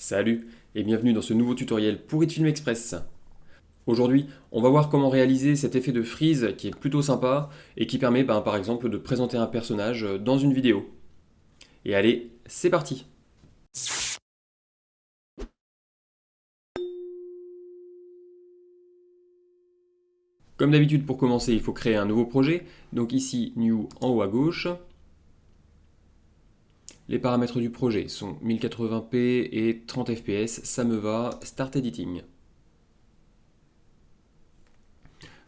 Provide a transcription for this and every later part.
Salut et bienvenue dans ce nouveau tutoriel pour Film Express. Aujourd'hui, on va voir comment réaliser cet effet de freeze qui est plutôt sympa et qui permet par exemple de présenter un personnage dans une vidéo. Et allez, c'est parti! Comme d'habitude pour commencer, il faut créer un nouveau projet. Donc ici, New en haut à gauche. Les paramètres du projet sont 1080p et 30 fps, ça me va. Start Editing.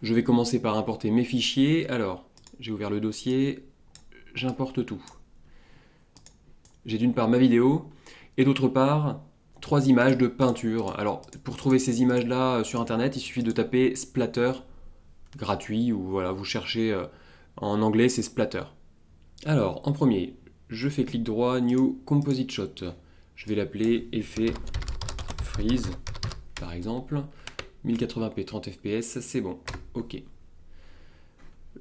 Je vais commencer par importer mes fichiers. Alors, j'ai ouvert le dossier, j'importe tout. J'ai d'une part ma vidéo et d'autre part 3 images de peinture. Alors, pour trouver ces images-là sur internet, il suffit de taper splatter gratuit ou voilà, vous cherchez en anglais, c'est splatter. Alors, en premier, je fais clic droit, New Composite Shot. Je vais l'appeler effet freeze, par exemple. 1080p 30 fps, c'est bon. Ok.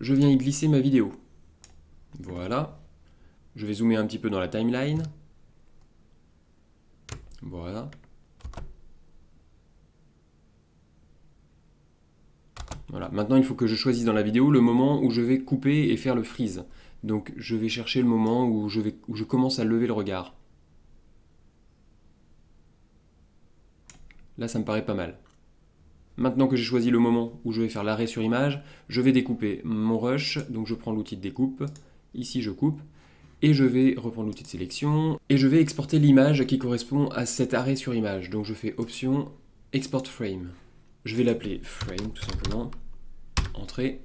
Je viens y glisser ma vidéo. Voilà. Je vais zoomer un petit peu dans la timeline. Voilà. Voilà. Maintenant, il faut que je choisisse dans la vidéo le moment où je vais couper et faire le freeze. Donc, je vais chercher le moment où je commence à lever le regard. Là, ça me paraît pas mal. Maintenant que j'ai choisi le moment où je vais faire l'arrêt sur image, je vais découper mon rush. Donc, je prends l'outil de découpe. Ici, je coupe. Et je vais reprendre l'outil de sélection. Et je vais exporter l'image qui correspond à cet arrêt sur image. Donc, je fais Option, Export Frame. Je vais l'appeler Frame, tout simplement. Entrée.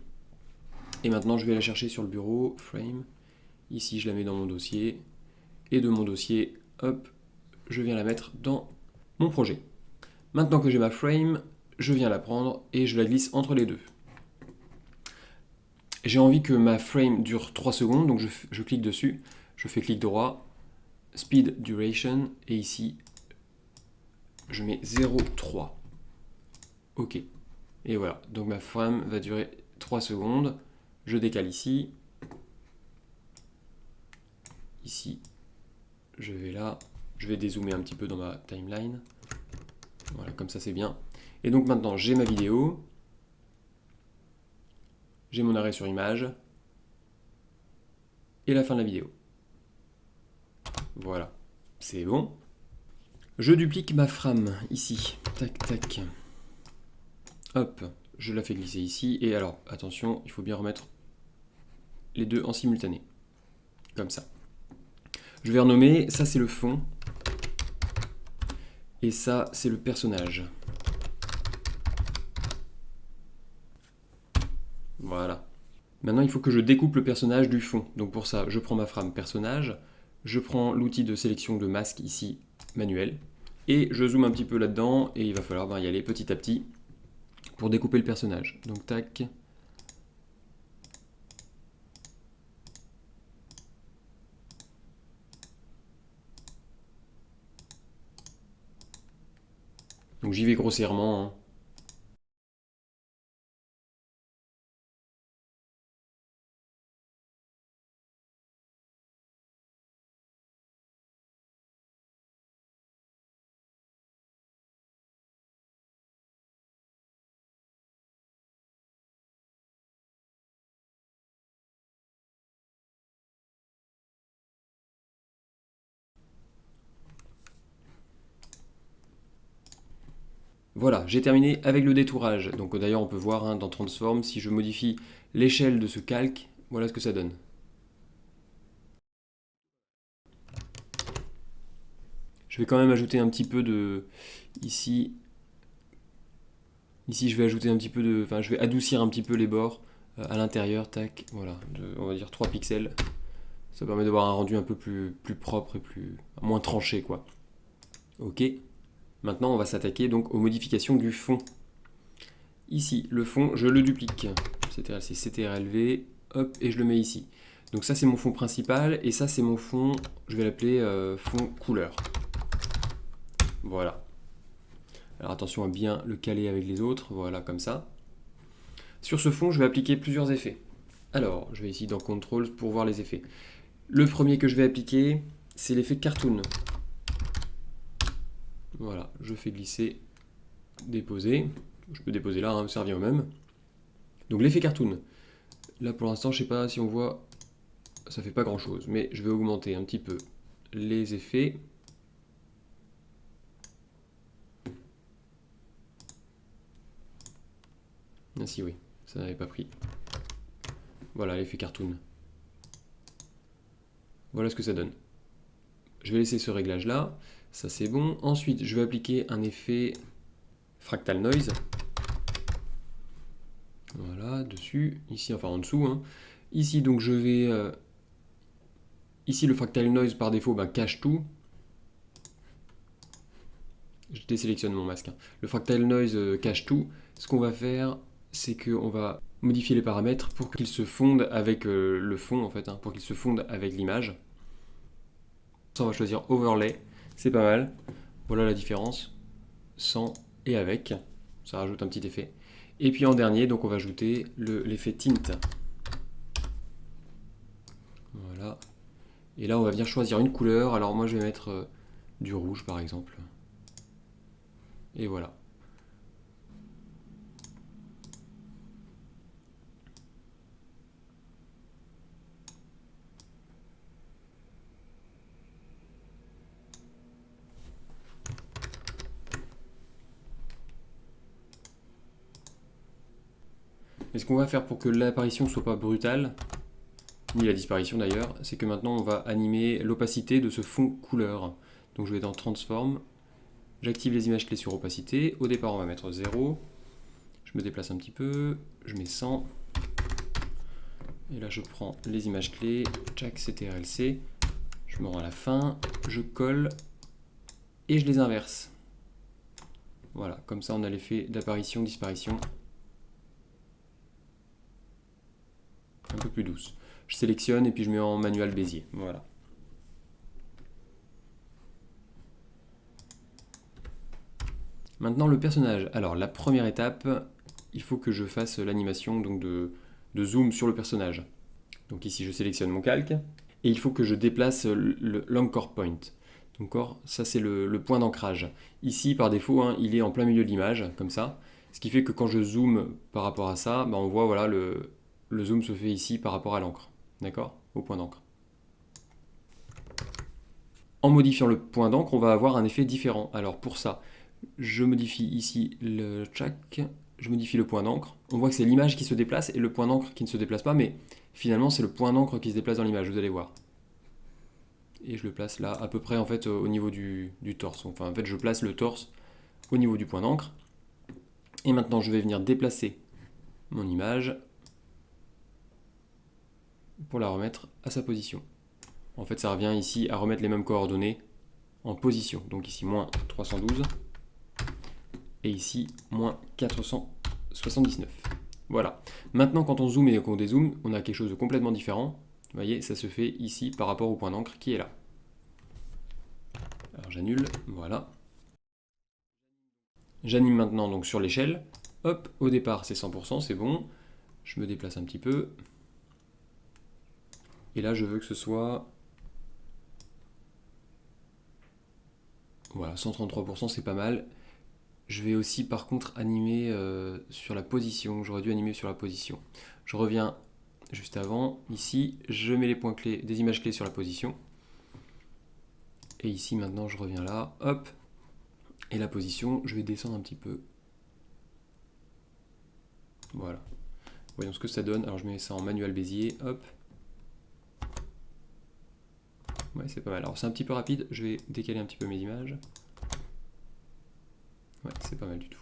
Et maintenant, je vais la chercher sur le bureau, Frame. Ici, je la mets dans mon dossier. Et de mon dossier, hop, je viens la mettre dans mon projet. Maintenant que j'ai ma frame, je viens la prendre et je la glisse entre les deux. J'ai envie que ma frame dure 3 secondes, donc je clique dessus. Je fais clic droit, Speed Duration, et ici, je mets 0,3. OK. Et voilà, donc ma frame va durer 3 secondes. Je décale ici. Ici, je vais là. Je vais dézoomer un petit peu dans ma timeline. Voilà, comme ça c'est bien. Et donc maintenant, j'ai ma vidéo. J'ai mon arrêt sur image. Et la fin de la vidéo. Voilà, c'est bon. Je duplique ma frame ici. Tac, tac. Hop, je la fais glisser ici. Et alors, attention, il faut bien remettre les deux en simultané. Comme ça. Je vais renommer, ça c'est le fond. Et ça c'est le personnage. Voilà. Maintenant il faut que je découpe le personnage du fond. Donc pour ça, je prends ma frame personnage. Je prends l'outil de sélection de masque ici, manuel. Et je zoome un petit peu là-dedans. Et il va falloir y aller petit à petit pour découper le personnage. Donc tac. Donc j'y vais grossièrement, hein. Voilà, j'ai terminé avec le détourage. Donc d'ailleurs on peut voir dans Transform, si je modifie l'échelle de ce calque, voilà ce que ça donne. Je vais quand même ajouter un petit peu de... Ici, je vais ajouter un petit peu de... Enfin, je vais adoucir un petit peu les bords à l'intérieur, tac, voilà, on va dire 3 pixels. Ça permet d'avoir un rendu un peu plus propre et moins tranché, quoi. Ok. Maintenant, on va s'attaquer donc aux modifications du fond. Ici, le fond, je le duplique. C'est CTRL-V, hop, et je le mets ici. Donc ça, c'est mon fond principal, et ça, c'est mon fond, je vais l'appeler fond couleur. Voilà. Alors attention à bien le caler avec les autres, voilà, comme ça. Sur ce fond, je vais appliquer plusieurs effets. Alors, je vais ici dans Controls pour voir les effets. Le premier que je vais appliquer, c'est l'effet Cartoon. Voilà, je fais glisser, déposer. Je peux déposer là, hein, ça revient au même. Donc l'effet cartoon. Là pour l'instant, je sais pas si on voit, ça fait pas grand chose, mais je vais augmenter un petit peu les effets. Ah si oui, ça n'avait pas pris. Voilà l'effet cartoon. Voilà ce que ça donne. Je vais laisser ce réglage là, ça c'est bon. Ensuite, je vais appliquer un effet fractal noise. Voilà, dessus, ici, enfin en dessous. Hein. Ici, donc je vais... ici, le fractal noise par défaut cache tout. Je désélectionne mon masque. Hein. Le fractal noise cache tout. Ce qu'on va faire, c'est qu'on va modifier les paramètres pour qu'ils se fondent avec le fond, en fait, hein, pour qu'ils se fondent avec l'image. Ça, on va choisir Overlay, c'est pas mal. Voilà la différence, sans et avec. Ça rajoute un petit effet. Et puis en dernier, donc on va ajouter l'effet Tint. Voilà. Et là, on va venir choisir une couleur. Alors moi, je vais mettre du rouge, par exemple. Et voilà. Et ce qu'on va faire pour que l'apparition ne soit pas brutale, ni la disparition d'ailleurs, c'est que maintenant on va animer l'opacité de ce fond couleur. Donc je vais dans Transform, j'active les images clés sur opacité. Au départ on va mettre 0. Je me déplace un petit peu, je mets 100. Et là je prends les images clés, tchac, CTRL-C. Je me rends à la fin, je colle et je les inverse. Voilà, comme ça on a l'effet d'apparition-disparition. Un peu plus douce. Je sélectionne et puis je mets en manuel Bézier. Voilà. Maintenant le personnage. Alors la première étape, il faut que je fasse l'animation donc de zoom sur le personnage. Donc ici je sélectionne mon calque et il faut que je déplace l'anchor point. Donc ça c'est le point d'ancrage. Ici par défaut hein, il est en plein milieu de l'image comme ça. Ce qui fait que quand je zoome par rapport à ça, on voit voilà le zoom se fait ici par rapport à l'encre. D'accord? Au point d'encre. En modifiant le point d'encre, on va avoir un effet différent. Alors pour ça, je modifie ici le tchac, je modifie le point d'encre. On voit que c'est l'image qui se déplace et le point d'encre qui ne se déplace pas, mais finalement c'est le point d'encre qui se déplace dans l'image, vous allez voir. Et je le place là, à peu près en fait au niveau du torse. Enfin en fait je place le torse au niveau du point d'encre. Et maintenant je vais venir déplacer mon image pour la remettre à sa position. En fait ça revient ici à remettre les mêmes coordonnées en position. Donc ici moins 312 et ici moins 479. Voilà. Maintenant quand on zoome et qu'on dézoome, on a quelque chose de complètement différent. Vous voyez, ça se fait ici par rapport au point d'encre qui est là. Alors j'annule, voilà. J'anime maintenant donc sur l'échelle. Hop, au départ c'est 100%, c'est bon. Je me déplace un petit peu. Et là je veux que ce soit... Voilà, 133%, c'est pas mal. Je vais aussi par contre animer sur la position. J'aurais dû animer sur la position. Je reviens juste avant. Ici, je mets les points clés, des images clés sur la position. Et ici maintenant, je reviens là. Hop. Et la position, je vais descendre un petit peu. Voilà. Voyons ce que ça donne. Alors je mets ça en manuel Bézier. Hop. Ouais, c'est pas mal. Alors c'est un petit peu rapide. Je vais décaler un petit peu mes images. Ouais, c'est pas mal du tout.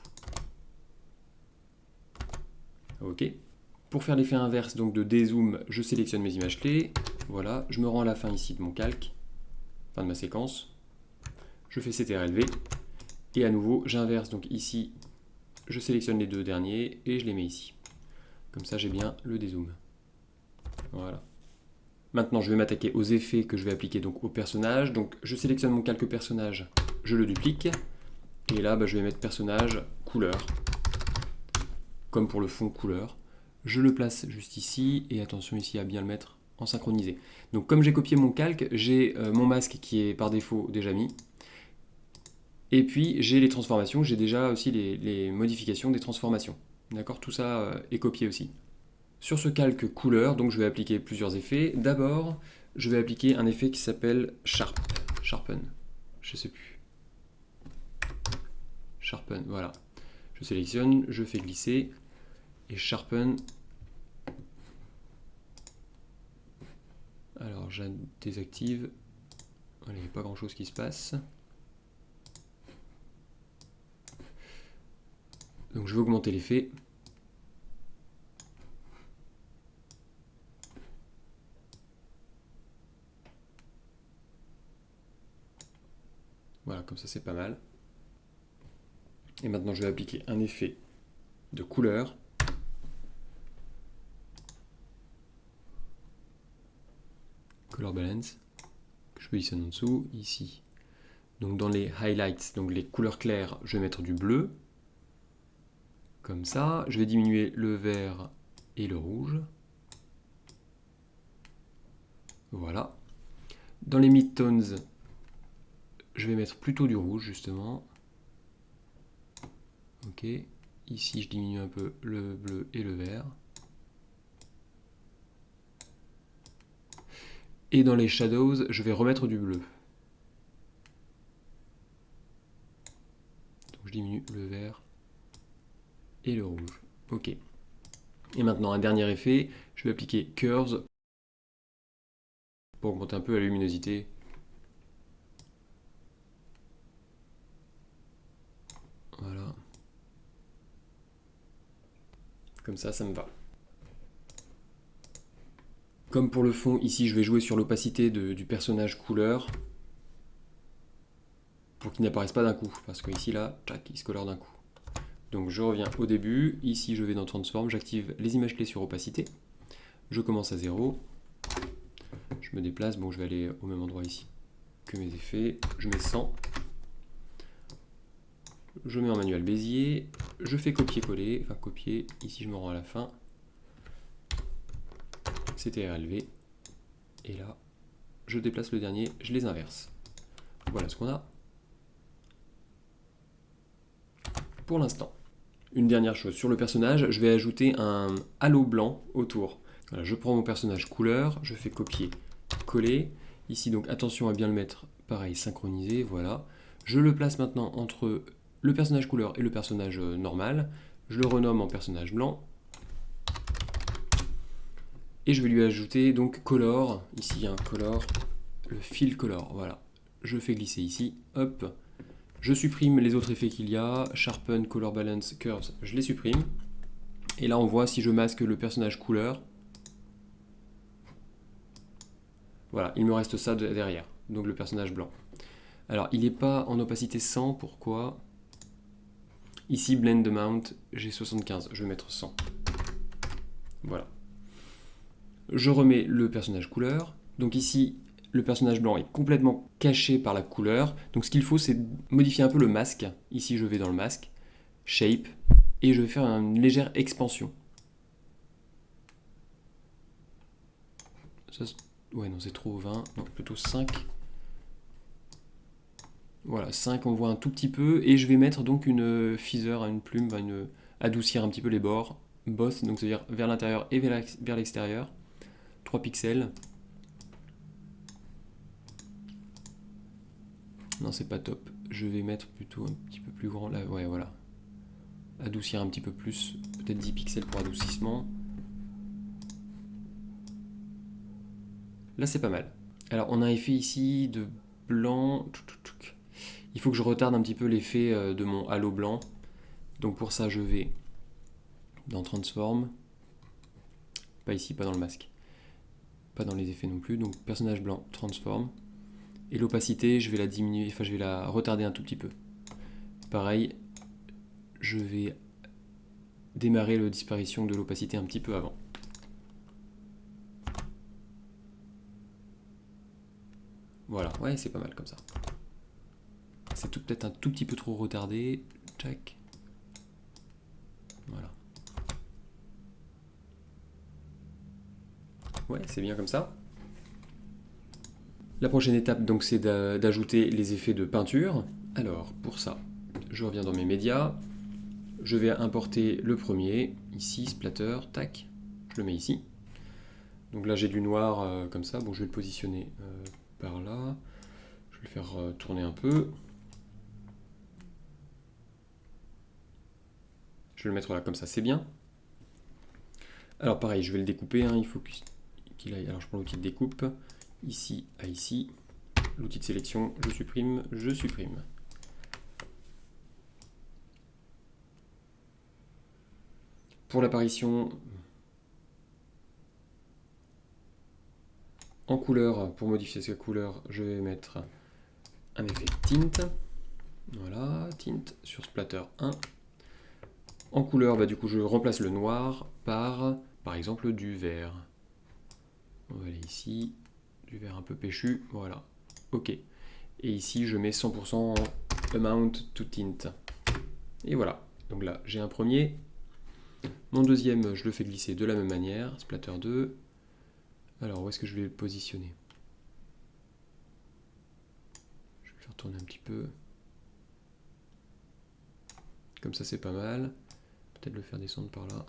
Ok. Pour faire l'effet inverse, donc de dézoom, je sélectionne mes images clés. Voilà, je me rends à la fin ici de mon calque, fin de ma séquence. Je fais CTRL-V. Et à nouveau, j'inverse. Donc ici, je sélectionne les deux derniers et je les mets ici. Comme ça, j'ai bien le dézoom. Voilà. Maintenant, je vais m'attaquer aux effets que je vais appliquer donc au personnage. Donc, je sélectionne mon calque personnage, je le duplique. Et là, je vais mettre personnage couleur. Comme pour le fond couleur. Je le place juste ici. Et attention ici à bien le mettre en synchronisé. Donc, comme j'ai copié mon calque, j'ai mon masque qui est par défaut déjà mis. Et puis j'ai les transformations, j'ai déjà aussi les modifications des transformations. D'accord? Tout ça est copié aussi. Sur ce calque couleur, donc je vais appliquer plusieurs effets. D'abord, je vais appliquer un effet qui s'appelle Sharpen. Je sais plus. Sharpen, voilà. Je sélectionne, je fais glisser et Sharpen. Alors, je désactive. Voilà, il n'y a pas grand chose qui se passe. Donc, je vais augmenter l'effet. Voilà, comme ça, c'est pas mal. Et maintenant, je vais appliquer un effet de couleur. Color Balance. Que je peux ici en dessous, ici. Donc dans les highlights, donc les couleurs claires, je vais mettre du bleu. Comme ça. Je vais diminuer le vert et le rouge. Voilà. Dans les midtones, je vais mettre plutôt du rouge, justement. Ok. Ici, je diminue un peu le bleu et le vert. Et dans les shadows, je vais remettre du bleu. Donc je diminue le vert et le rouge. Ok. Et maintenant, un dernier effet, je vais appliquer Curves pour augmenter un peu la luminosité. Voilà. Comme ça me va. Comme pour le fond, ici, je vais jouer sur l'opacité du personnage couleur pour qu'il n'apparaisse pas d'un coup. Parce que ici, là, tac, il se colore d'un coup. Donc je reviens au début. Ici, je vais dans Transform, j'active les images clés sur opacité. Je commence à 0. Je me déplace, bon, je vais aller au même endroit ici que mes effets. Je mets 100. Je mets en manuel Bézier. Je fais copier-coller. Enfin, copier. Ici, je me rends à la fin. CTRL-V. Et là, je déplace le dernier, je les inverse. Voilà ce qu'on a pour l'instant. Une dernière chose, sur le personnage, je vais ajouter un halo blanc autour. Voilà, je prends mon personnage couleur, je fais copier, coller. Ici, donc attention à bien le mettre, pareil, synchronisé, voilà. Je le place maintenant entre le personnage couleur et le personnage normal. Je le renomme en personnage blanc. Et je vais lui ajouter donc color, ici il y a un color, le fill color, voilà. Je fais glisser ici, hop. Je supprime les autres effets qu'il y a, Sharpen, Color Balance, Curves, je les supprime. Et là on voit si je masque le personnage couleur. Voilà, il me reste ça derrière, donc le personnage blanc. Alors il n'est pas en opacité 100, pourquoi? Ici Blend Amount, j'ai 75, je vais mettre 100. Voilà. Je remets le personnage couleur. Donc ici, le personnage blanc est complètement caché par la couleur. Donc ce qu'il faut, c'est modifier un peu le masque. Ici, je vais dans le masque, Shape, et je vais faire une légère expansion. Ça, ouais, non, c'est trop 20. Non, plutôt 5. Voilà, 5, on voit un tout petit peu. Et je vais mettre donc une feather, une plume, adoucir un petit peu les bords. Both, donc c'est-à-dire vers l'intérieur et vers l'extérieur. 3 pixels. Non, c'est pas top. Je vais mettre plutôt un petit peu plus grand là. Ouais, voilà. Adoucir un petit peu plus. Peut-être 10 pixels pour adoucissement. Là, c'est pas mal. Alors, on a un effet ici de blanc. Il faut que je retarde un petit peu l'effet de mon halo blanc. Donc pour ça, je vais dans Transform. Pas ici, pas dans le masque. Pas dans les effets non plus. Donc personnage blanc, Transform. Et l'opacité, je vais la diminuer, enfin je vais la retarder un tout petit peu. Pareil, je vais démarrer la disparition de l'opacité un petit peu avant. Voilà, ouais, c'est pas mal comme ça. C'est peut-être un tout petit peu trop retardé. Check. Voilà. Ouais, c'est bien comme ça. La prochaine étape, donc, c'est d'ajouter les effets de peinture. Alors, pour ça, je reviens dans mes médias. Je vais importer le premier, ici, splatter, tac, je le mets ici. Donc là j'ai du noir comme ça, bon je vais le positionner par là, je vais le faire tourner un peu. Je vais le mettre là comme ça, c'est bien. Alors pareil, je vais le découper, hein, il faut qu'il aille. Alors je prends l'outil de découpe, ici à ici, l'outil de sélection, je supprime, je supprime. Pour l'apparition en couleur, pour modifier sa couleur, je vais mettre un effet tint. Voilà, tint sur splatter 1. En couleur, bah, du coup, je remplace le noir par exemple, du vert. On va aller ici, du vert un peu péchu, voilà. Ok. Et ici, je mets 100% amount to tint. Et voilà. Donc là, j'ai un premier. Mon deuxième, je le fais glisser de la même manière, splatter 2. Alors, où est-ce que je vais le positionner? Je vais le faire tourner un petit peu. Comme ça, c'est pas mal. Peut-être le faire descendre par là.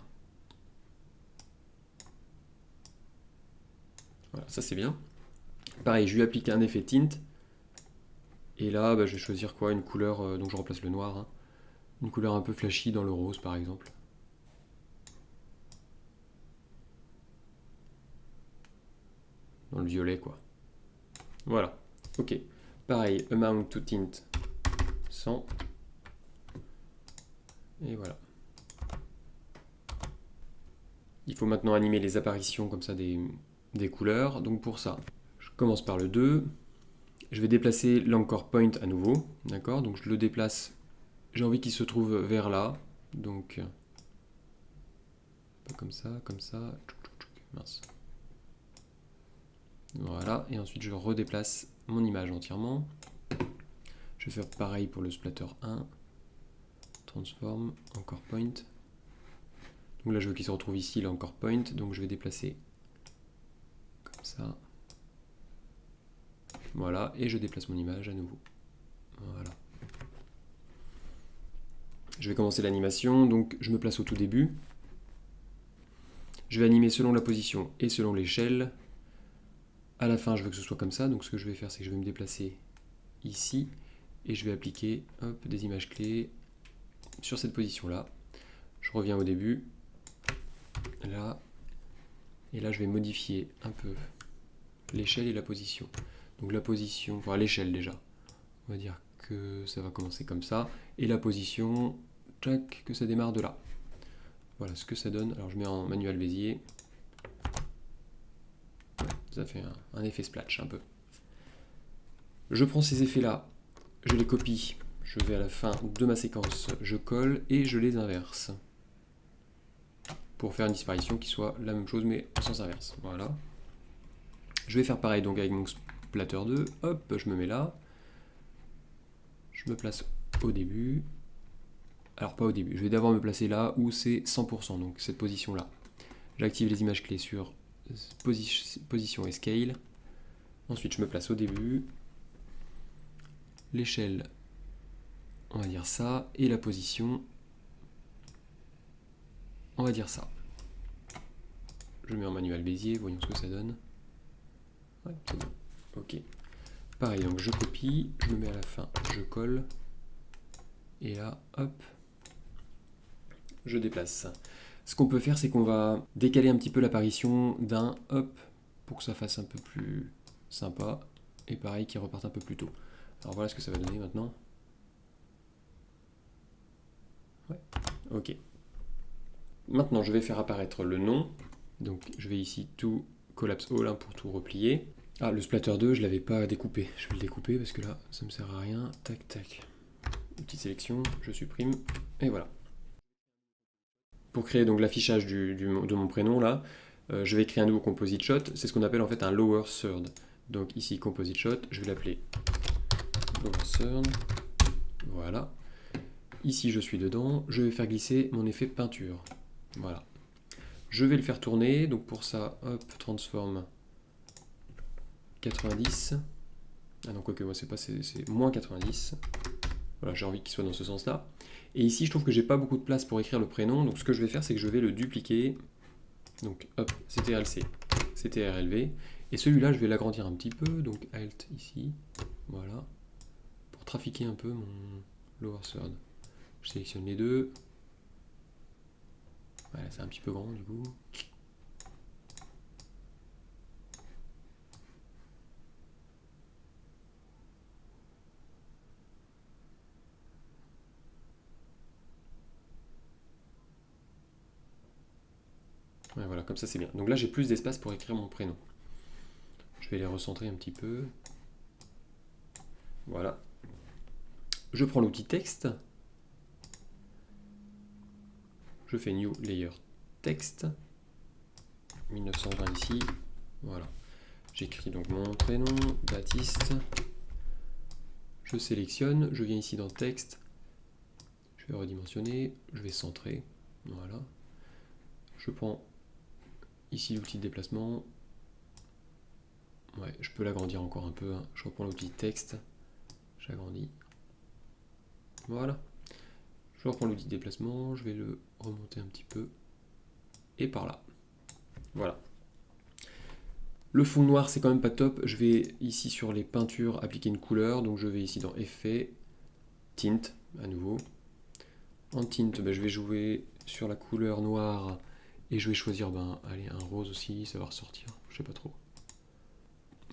Voilà, ça c'est bien. Pareil, je lui applique un effet tint. Et là, bah, je vais choisir quoi? Une couleur, donc je remplace le noir. Hein. Une couleur un peu flashy dans le rose, par exemple. Dans le violet, quoi. Voilà. Ok. Pareil, amount to tint 100. Et voilà. Il faut maintenant animer les apparitions comme ça des couleurs. Donc pour ça, je commence par le 2. Je vais déplacer l'anchor point à nouveau. D'accord? Donc je le déplace. J'ai envie qu'il se trouve vers là. Donc, comme ça, comme ça. Mince. Voilà. Et ensuite, je redéplace mon image entièrement. Je vais faire pareil pour le splatter 1. Transform, anchor point. Donc là, je veux qu'il se retrouve ici, l'anchor point. Donc je vais déplacer comme ça. Voilà. Et je déplace mon image à nouveau. Voilà. Je vais commencer l'animation. Donc je me place au tout début. Je vais animer selon la position et selon l'échelle. À la fin, je veux que ce soit comme ça. Donc ce que je vais faire, c'est que je vais me déplacer ici. Et je vais appliquer des images clés sur cette position-là. Je reviens au début. Là. Et là, je vais modifier un peu l'échelle et la position. Donc la position, enfin l'échelle déjà. On va dire que ça va commencer comme ça. Et la position, tac, que ça démarre de là. Voilà ce que ça donne. Alors je mets en manuel Bézier. Ouais, ça fait un effet splatch un peu. Je prends ces effets-là, je les copie. Je vais à la fin de ma séquence, je colle et je les inverse. Pour faire une disparition qui soit la même chose mais en sens inverse. Voilà. Je vais faire pareil donc avec mon splatter 2. Hop, je me mets là. Je me place au début. Alors pas au début, je vais d'abord me placer là où c'est 100%, donc cette position-là. J'active les images clés sur position et scale. Ensuite je me place au début. L'échelle, on va dire ça. Et la position, on va dire ça. Je mets en manuel Bézier, voyons ce que ça donne. Ouais, c'est bon. Ok. Pareil, donc je copie, je me mets à la fin, je colle. Et là, hop, je déplace. Ce qu'on peut faire, c'est qu'on va décaler un petit peu l'apparition d'un hop pour que ça fasse un peu plus sympa. Et pareil, qu'il reparte un peu plus tôt. Alors voilà ce que ça va donner maintenant. Ouais, ok. Maintenant, je vais faire apparaître le nom. Donc je vais ici tout collapse all pour tout replier. Ah, le splatter 2, je ne l'avais pas découpé. Je vais le découper parce que là, ça me sert à rien. Tac, tac. Une petite sélection, je supprime. Et voilà. Pour créer donc l'affichage de mon prénom, là, je vais créer un nouveau composite shot. C'est ce qu'on appelle en fait un lower third. Donc ici, composite shot, je vais l'appeler lower third. Voilà. Ici, je suis dedans. Je vais faire glisser mon effet peinture. Voilà. Je vais le faire tourner. Donc pour ça, hop, transform 90. Ah non, quoique moi, c'est pas, c'est moins 90. Voilà, j'ai envie qu'il soit dans ce sens-là. Et ici, je trouve que j'ai pas beaucoup de place pour écrire le prénom, donc ce que je vais faire, c'est que je vais le dupliquer. Donc, hop, CTRL-C, CTRL-V. Et celui-là, je vais l'agrandir un petit peu, donc Alt ici, voilà, pour trafiquer un peu mon lower third. Je sélectionne les deux. Voilà, c'est un petit peu grand du coup. Ouais, voilà, comme ça c'est bien. Donc là, j'ai plus d'espace pour écrire mon prénom. Je vais les recentrer un petit peu. Voilà. Je prends l'outil texte. Je fais New Layer Text. 1920 ici. Voilà. J'écris donc mon prénom, Baptiste. Je sélectionne, je viens ici dans Texte. Je vais redimensionner, je vais centrer. Voilà. Je prends ici l'outil de déplacement. Ouais, je peux l'agrandir encore un peu. Hein. Je reprends l'outil texte. J'agrandis. Voilà. Je reprends l'outil de déplacement. Je vais le remonter un petit peu. Et par là. Voilà. Le fond noir, c'est quand même pas top. Je vais ici sur les peintures appliquer une couleur. Donc je vais ici dans Effet, Tint, à nouveau. En Tint, je vais jouer sur la couleur noire. Et je vais choisir allez, un rose aussi, ça va ressortir. Je sais pas trop.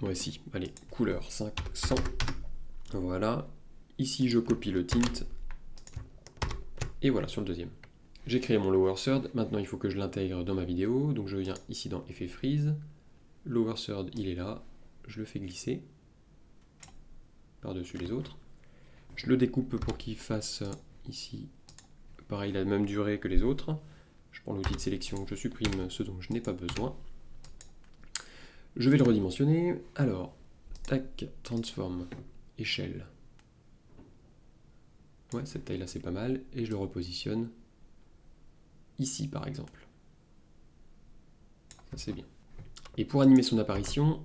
Ouais, si. Allez, couleur 500. Voilà. Ici, je copie le tint. Et voilà, sur le deuxième. J'ai créé mon lower third. Maintenant, il faut que je l'intègre dans ma vidéo. Donc, je viens ici dans Effet Freeze. Lower third, il est là. Je le fais glisser par-dessus les autres. Je le découpe pour qu'il fasse ici, pareil, la même durée que les autres. Je prends l'outil de sélection, je supprime ce dont je n'ai pas besoin. Je vais le redimensionner. Alors, tac, transform, échelle. Ouais, cette taille-là, c'est pas mal. Et je le repositionne ici, par exemple. Ça, c'est bien. Et pour animer son apparition,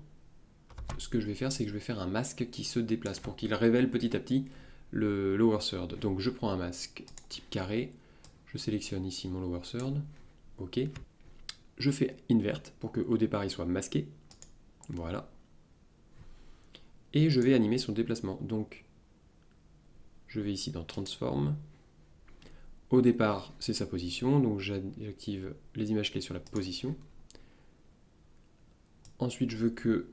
ce que je vais faire, c'est que je vais faire un masque qui se déplace pour qu'il révèle petit à petit le lower third. Donc, je prends un masque type carré. Je sélectionne ici mon lower third. OK. Je fais invert pour qu'au départ, il soit masqué. Voilà. Et je vais animer son déplacement. Donc, je vais ici dans Transform. Au départ, c'est sa position. Donc, j'active les images clés sur la position. Ensuite, je veux que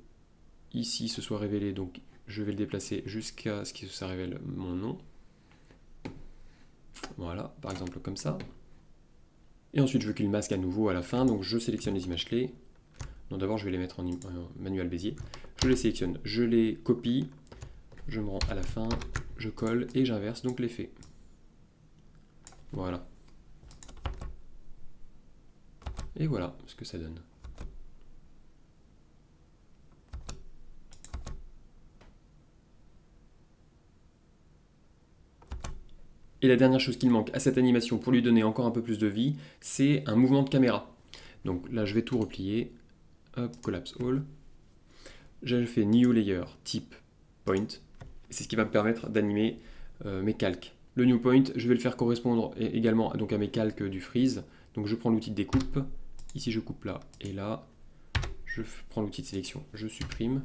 ici, ce soit révélé. Donc, je vais le déplacer jusqu'à ce que ça révèle mon nom. Voilà, par exemple comme ça. Et ensuite, je veux qu'il masque à nouveau à la fin. Donc, je sélectionne les images clés. Non, d'abord, je vais les mettre en manuel Bézier. Je les sélectionne, je les copie, je me rends à la fin, je colle et j'inverse donc l'effet. Voilà. Et voilà ce que ça donne. Et la dernière chose qu'il manque à cette animation pour lui donner encore un peu plus de vie, c'est un mouvement de caméra. Donc là, je vais tout replier. Hop, collapse all. Je fais New Layer, type Point. C'est ce qui va me permettre d'animer mes calques. Le New Point, je vais le faire correspondre également donc à mes calques du freeze. Donc je prends l'outil de découpe. Ici, je coupe là et là. Je prends l'outil de sélection, je supprime.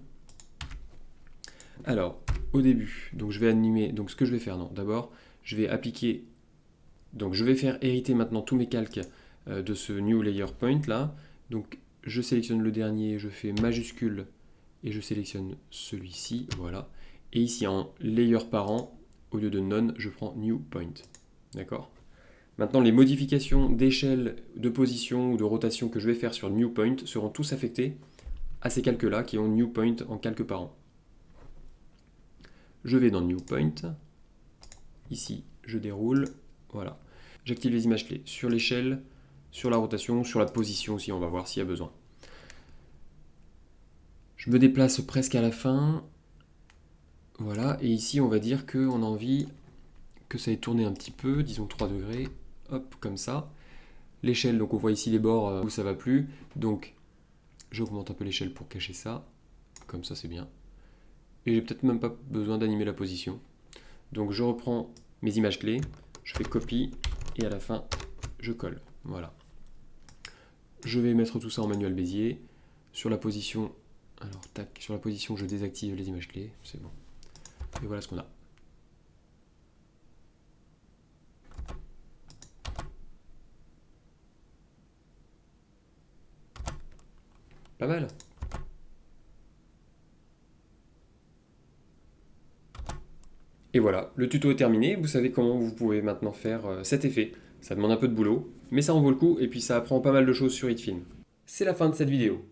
Alors, au début, donc je vais animer. Donc ce que je vais faire, non, d'abord, je vais appliquer. Donc je vais faire hériter maintenant tous mes calques de ce New Layer Point là. Donc je sélectionne le dernier, je fais majuscule et je sélectionne celui-ci, voilà. Et ici en layer parent, au lieu de none, je prends new point. D'accord? Maintenant, les modifications d'échelle, de position ou de rotation que je vais faire sur new point seront tous affectés à ces calques-là qui ont new point en calque parent. Je vais dans new point. Ici, je déroule. Voilà. J'active les images clés sur l'échelle, sur la rotation, sur la position aussi, on va voir s'il y a besoin. Je me déplace presque à la fin. Voilà, et ici on va dire qu'on a envie que ça ait tourné un petit peu, disons 3 degrés, hop, comme ça. L'échelle, donc on voit ici les bords où ça va plus, donc j'augmente un peu l'échelle pour cacher ça, comme ça c'est bien. Et j'ai peut-être même pas besoin d'animer la position. Donc je reprends mes images clés, je fais copie et à la fin je colle. Voilà. Je vais mettre tout ça en manuel Bézier. Sur la position, alors tac, sur la position je désactive les images clés, c'est bon. Et voilà ce qu'on a. Pas mal. Et voilà, le tuto est terminé, vous savez comment vous pouvez maintenant faire cet effet. Ça demande un peu de boulot, mais ça en vaut le coup et puis ça apprend pas mal de choses sur HitFilm. C'est la fin de cette vidéo.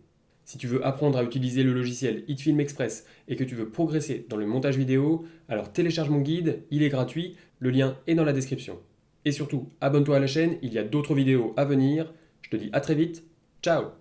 Si tu veux apprendre à utiliser le logiciel HitFilm Express et que tu veux progresser dans le montage vidéo, alors télécharge mon guide, il est gratuit, le lien est dans la description. Et surtout, abonne-toi à la chaîne, il y a d'autres vidéos à venir. Je te dis à très vite, ciao!